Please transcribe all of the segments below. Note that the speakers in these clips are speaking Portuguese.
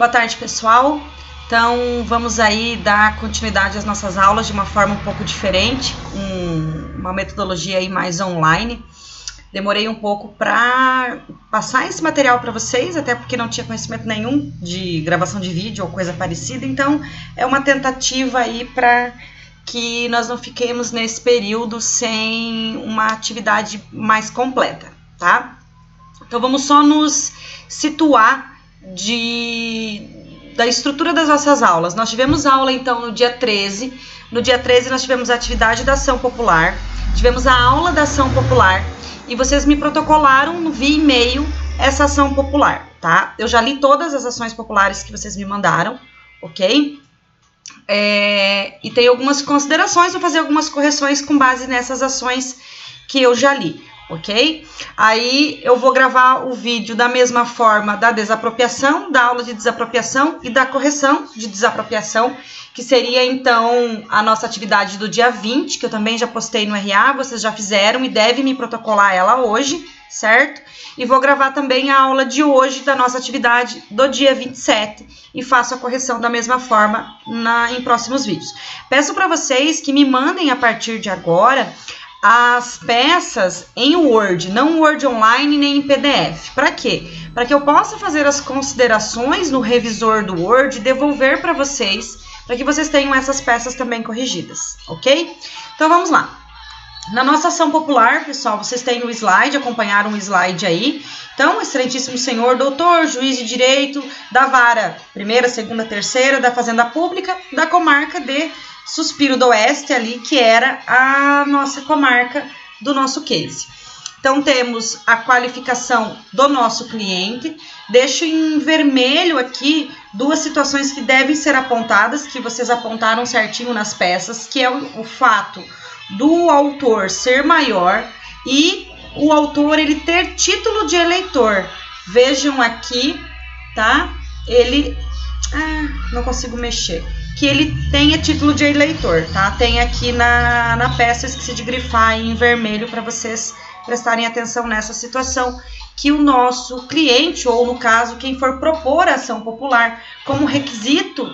Boa tarde, pessoal. Então, vamos aí dar continuidade às nossas aulas de uma forma um pouco diferente, uma metodologia aí mais online. Demorei um pouco para passar esse material para vocês, até porque não tinha conhecimento nenhum de gravação de vídeo ou coisa parecida, então é uma tentativa aí para que nós não fiquemos nesse período sem uma atividade mais completa, tá? Então, vamos só nos situar da estrutura das nossas aulas. Nós tivemos aula, então, no dia 13. No dia 13, nós tivemos a atividade da ação popular. Tivemos a aula da ação popular. E vocês me protocolaram via e-mail essa ação popular, tá? Eu já li todas as ações populares que vocês me mandaram, ok? E tem algumas considerações, vou fazer algumas correções com base nessas ações que eu já li, ok? Aí eu vou gravar o vídeo da mesma forma da desapropriação, da aula de desapropriação e da correção de desapropriação, que seria então a nossa atividade do dia 20, que eu também já postei no RA, vocês já fizeram e devem me protocolar ela hoje, certo? E vou gravar também a aula de hoje da nossa atividade do dia 27 e faço a correção da mesma forma em próximos vídeos. Peço para vocês que me mandem a partir de agora as peças em Word, não Word online nem em PDF. Para quê? Para que eu possa fazer as considerações no revisor do Word e devolver para vocês, para que vocês tenham essas peças também corrigidas, ok? Então vamos lá. Na nossa ação popular, pessoal, vocês têm o slide, acompanharam o slide aí. Então, excelentíssimo senhor, doutor, juiz de direito da vara primeira, segunda, terceira, da Fazenda Pública, da comarca de Suspiro do Oeste ali, que era a nossa comarca do nosso case. Então, temos a qualificação do nosso cliente. Deixo em vermelho aqui duas situações que devem ser apontadas, que vocês apontaram certinho nas peças, que é o fato do autor ser maior e o autor ele ter título de eleitor. Vejam aqui, tá? Ele... não consigo mexer. Que ele tenha título de eleitor, tá? Tem aqui na peça, eu esqueci de grifar em vermelho para vocês prestarem atenção nessa situação, que o nosso cliente, ou no caso, quem for propor a ação popular como requisito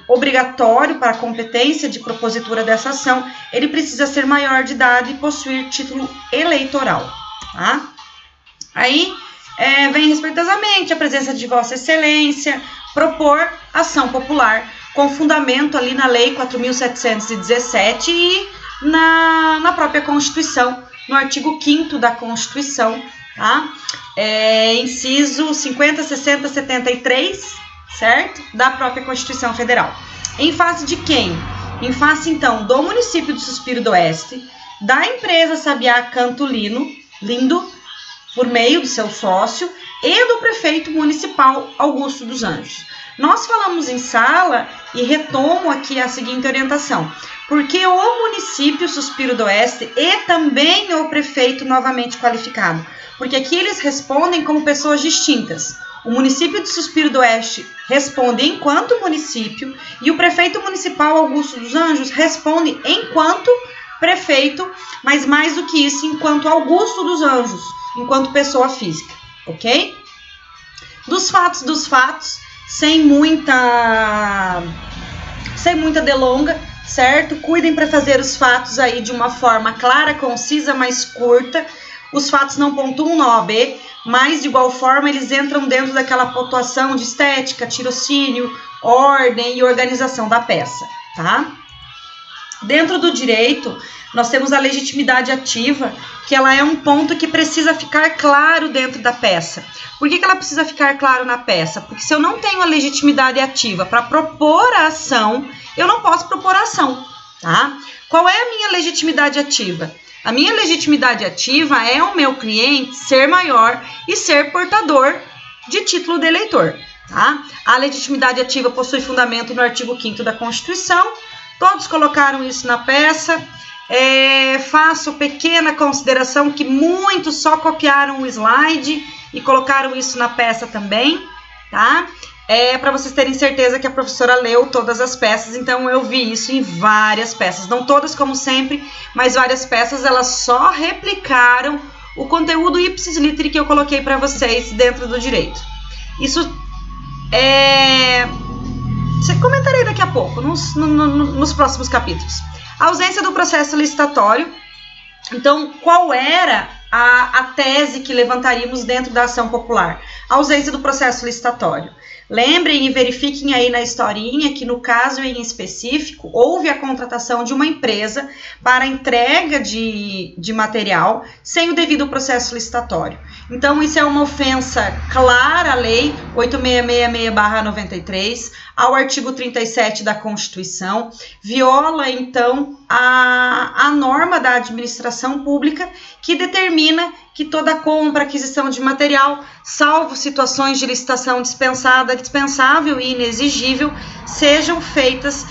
obrigatório para a competência de propositura dessa ação, ele precisa ser maior de idade e possuir título eleitoral, tá? Aí, vem respeitosamente a presença de Vossa Excelência, propor ação popular com fundamento ali na Lei 4.717 e na própria Constituição, no artigo 5º da Constituição, tá? Inciso 50, 60, 73, certo? Da própria Constituição Federal. Em face de quem? Em face, então, do município de Suspiro do Oeste, da empresa Sabiá Canto Lindo, por meio do seu sócio, e do prefeito municipal Augusto dos Anjos. Nós falamos em sala e retomo aqui a seguinte orientação, porque o município Suspiro do Oeste e também o prefeito novamente qualificado, porque aqui eles respondem como pessoas distintas. O município de Suspiro do Oeste responde enquanto município e o prefeito municipal Augusto dos Anjos responde enquanto prefeito, mas mais do que isso, enquanto Augusto dos Anjos, enquanto pessoa física, ok? Dos fatos, sem muita delonga, certo? Cuidem para fazer os fatos aí de uma forma clara, concisa, mais curta. Os fatos não pontuam na OAB, mas de igual forma eles entram dentro daquela pontuação de estética, tirocínio, ordem e organização da peça, tá? Dentro do direito, nós temos a legitimidade ativa, que ela é um ponto que precisa ficar claro dentro da peça. Por que ela precisa ficar claro na peça? Porque se eu não tenho a legitimidade ativa para propor a ação, eu não posso propor a ação, tá? Qual é a minha legitimidade ativa? A minha legitimidade ativa é o meu cliente ser maior e ser portador de título de eleitor, tá? A legitimidade ativa possui fundamento no artigo 5º da Constituição. Todos colocaram isso na peça. Faço pequena consideração que muitos só copiaram o slide e colocaram isso na peça também, tá? Para vocês terem certeza que a professora leu todas as peças, então eu vi isso em várias peças, não todas como sempre, mas várias peças, elas só replicaram o conteúdo ipsis literi que eu coloquei para vocês dentro do direito. Isso Comentarei daqui a pouco, nos próximos capítulos. A ausência do processo licitatório. Então, qual era a tese que levantaríamos dentro da ação popular? A ausência do processo licitatório. Lembrem e verifiquem aí na historinha que, no caso em específico, houve a contratação de uma empresa para entrega de material sem o devido processo licitatório. Então, isso é uma ofensa clara à Lei 8666/93, ao artigo 37 da Constituição, viola, então, a norma da administração pública que determina que toda compra, aquisição de material, salvo situações de licitação dispensável e inexigível, sejam feitas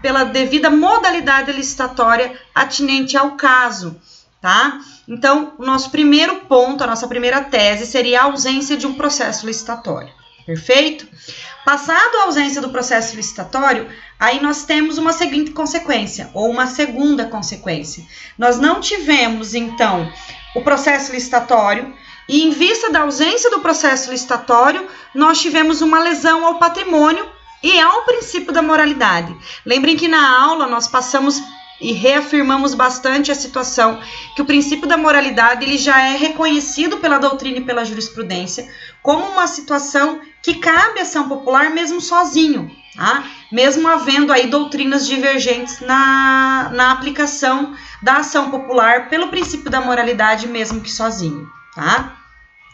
pela devida modalidade licitatória atinente ao caso, tá? Então, o nosso primeiro ponto, a nossa primeira tese seria a ausência de um processo licitatório. Perfeito? Passado a ausência do processo licitatório, aí nós temos uma seguinte consequência, ou uma segunda consequência. Nós não tivemos, então, o processo licitatório, e em vista da ausência do processo licitatório, nós tivemos uma lesão ao patrimônio e ao princípio da moralidade. Lembrem que na aula nós passamos e reafirmamos bastante a situação que o princípio da moralidade ele já é reconhecido pela doutrina e pela jurisprudência como uma situação que cabe à ação popular mesmo sozinho, tá? Mesmo havendo aí doutrinas divergentes na aplicação da ação popular pelo princípio da moralidade mesmo que sozinho, tá?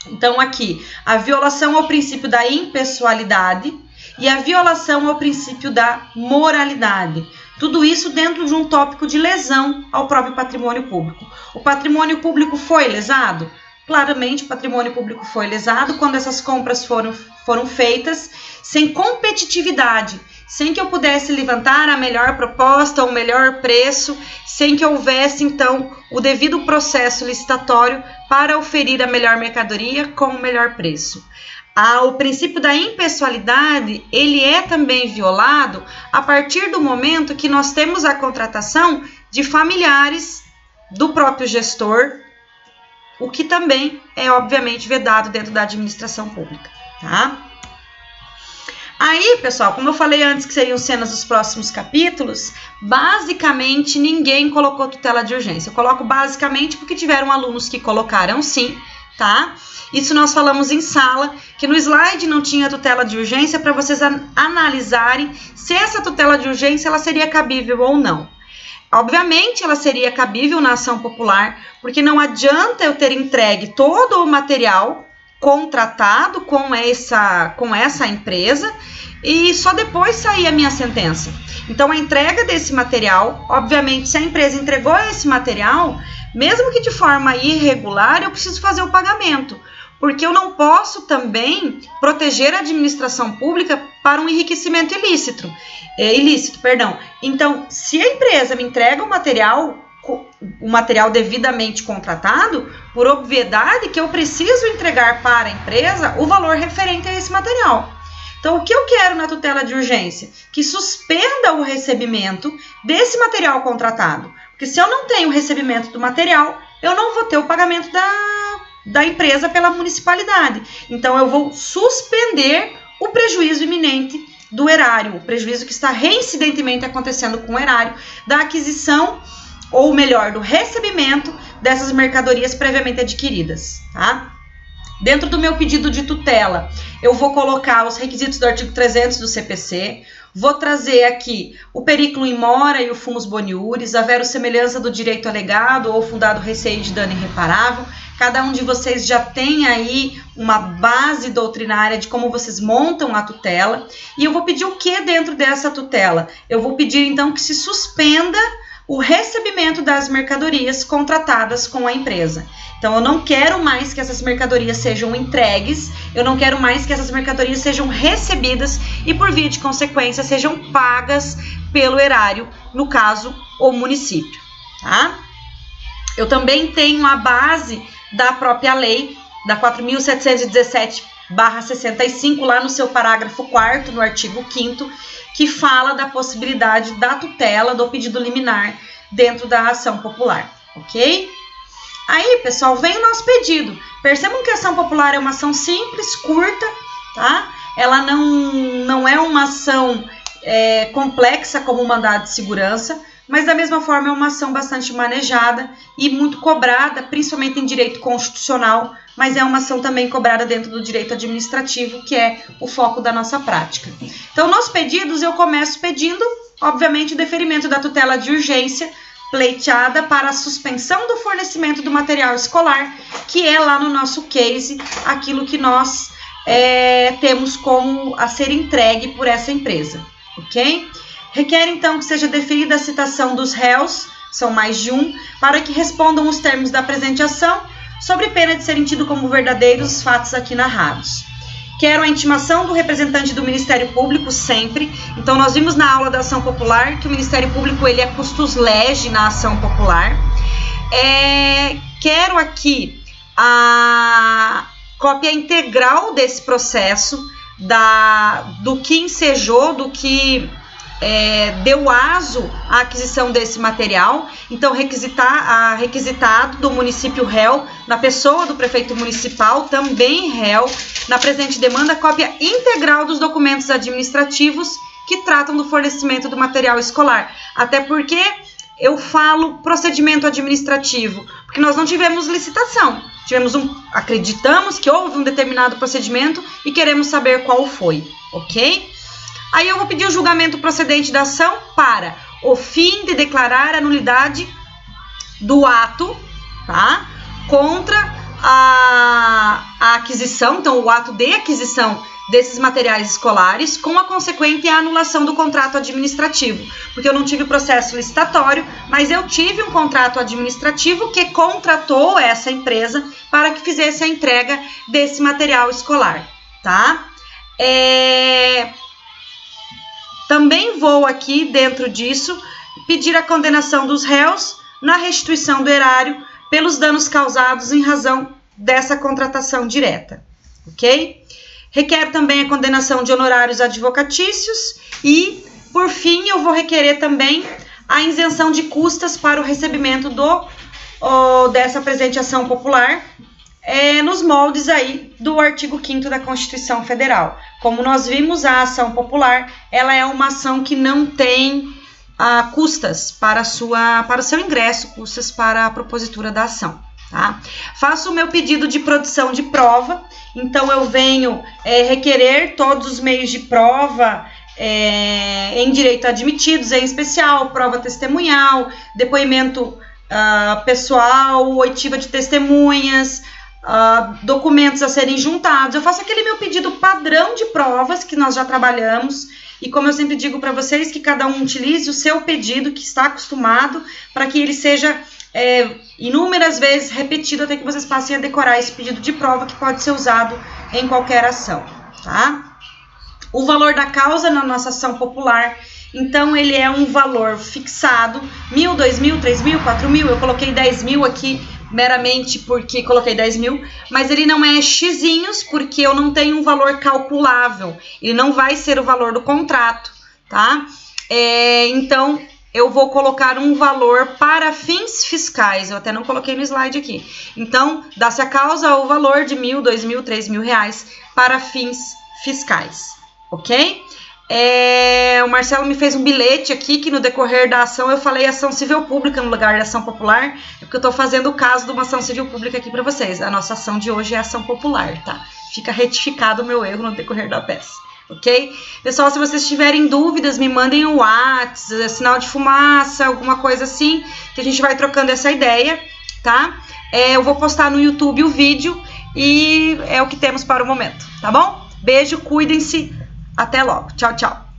Então aqui, a violação ao princípio da impessoalidade e a violação ao princípio da moralidade. Tudo isso dentro de um tópico de lesão ao próprio patrimônio público. O patrimônio público foi lesado? Claramente, o patrimônio público foi lesado quando essas compras foram feitas sem competitividade, sem que eu pudesse levantar a melhor proposta, o melhor preço, sem que houvesse, então, o devido processo licitatório para oferir a melhor mercadoria com o melhor preço. O princípio da impessoalidade, ele é também violado a partir do momento que nós temos a contratação de familiares do próprio gestor, o que também é, obviamente, vedado dentro da administração pública, tá? Aí, pessoal, como eu falei antes que seriam cenas dos próximos capítulos, basicamente ninguém colocou tutela de urgência. Eu coloco basicamente porque tiveram alunos que colocaram sim, tá? Isso nós falamos em sala, que no slide não tinha tutela de urgência para vocês analisarem se essa tutela de urgência ela seria cabível ou não. Obviamente, ela seria cabível na ação popular, porque não adianta eu ter entregue todo o material contratado com essa empresa e só depois sair a minha sentença. Então, a entrega desse material, obviamente, se a empresa entregou esse material, mesmo que de forma irregular, eu preciso fazer o pagamento, porque eu não posso também proteger a administração pública para um enriquecimento ilícito. Então, se a empresa me entrega o material devidamente contratado, por obviedade que eu preciso entregar para a empresa o valor referente a esse material. Então, o que eu quero na tutela de urgência? Que suspenda o recebimento desse material contratado. Porque se eu não tenho o recebimento do material, eu não vou ter o pagamento da empresa pela municipalidade. Então, eu vou suspender o prejuízo iminente do erário, o prejuízo que está reincidentemente acontecendo com o erário, da aquisição, ou melhor, do recebimento dessas mercadorias previamente adquiridas, tá? Dentro do meu pedido de tutela, eu vou colocar os requisitos do artigo 300 do CPC, vou trazer aqui o periculum in mora e o fumus boniuris, a verossemelhança do direito alegado ou fundado receio de dano irreparável. Cada um de vocês já tem aí uma base doutrinária de como vocês montam a tutela. E eu vou pedir o que dentro dessa tutela? Eu vou pedir, então, que se suspenda o recebimento das mercadorias contratadas com a empresa. Então, eu não quero mais que essas mercadorias sejam entregues, eu não quero mais que essas mercadorias sejam recebidas e, por via de consequência, sejam pagas pelo erário, no caso, o município, tá? Eu também tenho a base da própria lei, da 4.717/65, lá no seu parágrafo 4º, no artigo 5º, que fala da possibilidade da tutela do pedido liminar dentro da ação popular, ok? Aí, pessoal, vem o nosso pedido. Percebam que a ação popular é uma ação simples, curta, tá? Ela não é uma ação complexa como um mandado de segurança, mas da mesma forma é uma ação bastante manejada e muito cobrada, principalmente em direito constitucional, mas é uma ação também cobrada dentro do direito administrativo, que é o foco da nossa prática. Então, nos pedidos, eu começo pedindo, obviamente, o deferimento da tutela de urgência pleiteada para a suspensão do fornecimento do material escolar, que é lá no nosso case, aquilo que nós temos como a ser entregue por essa empresa, ok? Requer, então, que seja deferida a citação dos réus, são mais de um, para que respondam os termos da presente ação, sobre pena de serem tidos como verdadeiros os fatos aqui narrados. Quero a intimação do representante do Ministério Público sempre. Então, nós vimos na aula da ação popular que o Ministério Público ele é custos lege na ação popular. Quero aqui a cópia integral desse processo, do que ensejou, do que deu aso à aquisição desse material. Então, requisitado do município réu, na pessoa do prefeito municipal, também réu, na presente demanda, cópia integral dos documentos administrativos que tratam do fornecimento do material escolar. Até porque eu falo procedimento administrativo, porque nós não tivemos licitação. Acreditamos que houve um determinado procedimento e queremos saber qual foi, ok? Aí eu vou pedir o julgamento procedente da ação para o fim de declarar a nulidade do ato, tá? Contra a aquisição, então o ato de aquisição desses materiais escolares, com a consequente anulação do contrato administrativo, porque eu não tive processo licitatório, mas eu tive um contrato administrativo que contratou essa empresa para que fizesse a entrega desse material escolar, tá? Também vou aqui, dentro disso, pedir a condenação dos réus na restituição do erário pelos danos causados em razão dessa contratação direta, ok? Requer também a condenação de honorários advocatícios e, por fim, eu vou requerer também a isenção de custas para o recebimento dessa presente ação popular, nos moldes aí do artigo 5º da Constituição Federal. Como nós vimos, a ação popular, ela é uma ação que não tem custas para o seu ingresso, custas para a propositura da ação, tá? Faço o meu pedido de produção de prova, então eu venho requerer todos os meios de prova em direito admitidos, em especial prova testemunhal, depoimento pessoal, oitiva de testemunhas, documentos a serem juntados. Eu faço aquele meu pedido padrão de provas que nós já trabalhamos, e como eu sempre digo para vocês, que cada um utilize o seu pedido que está acostumado, para que ele seja inúmeras vezes repetido até que vocês passem a decorar esse pedido de prova, que pode ser usado em qualquer ação, tá? O valor da causa na nossa ação popular, então ele é um valor fixado, 1.000, 2.000, 3.000, 4.000, eu coloquei 10.000 aqui meramente porque coloquei 10.000, mas ele não é xizinhos porque eu não tenho um valor calculável, ele não vai ser o valor do contrato, tá? Então, eu vou colocar um valor para fins fiscais, eu até não coloquei no slide aqui. Então, dá-se a causa o valor de 1.000, 2.000, 3.000 reais para fins fiscais, ok? O Marcelo me fez um bilhete aqui que no decorrer da ação eu falei ação civil pública no lugar de ação popular, porque eu estou fazendo o caso de uma ação civil pública aqui para vocês. A nossa ação de hoje é ação popular, tá? Fica retificado o meu erro no decorrer da peça, ok? Pessoal, se vocês tiverem dúvidas, me mandem um WhatsApp, sinal de fumaça, alguma coisa assim, que a gente vai trocando essa ideia, tá? Eu vou postar no YouTube o vídeo e é o que temos para o momento, tá bom? Beijo, cuidem-se. Até logo. Tchau, tchau.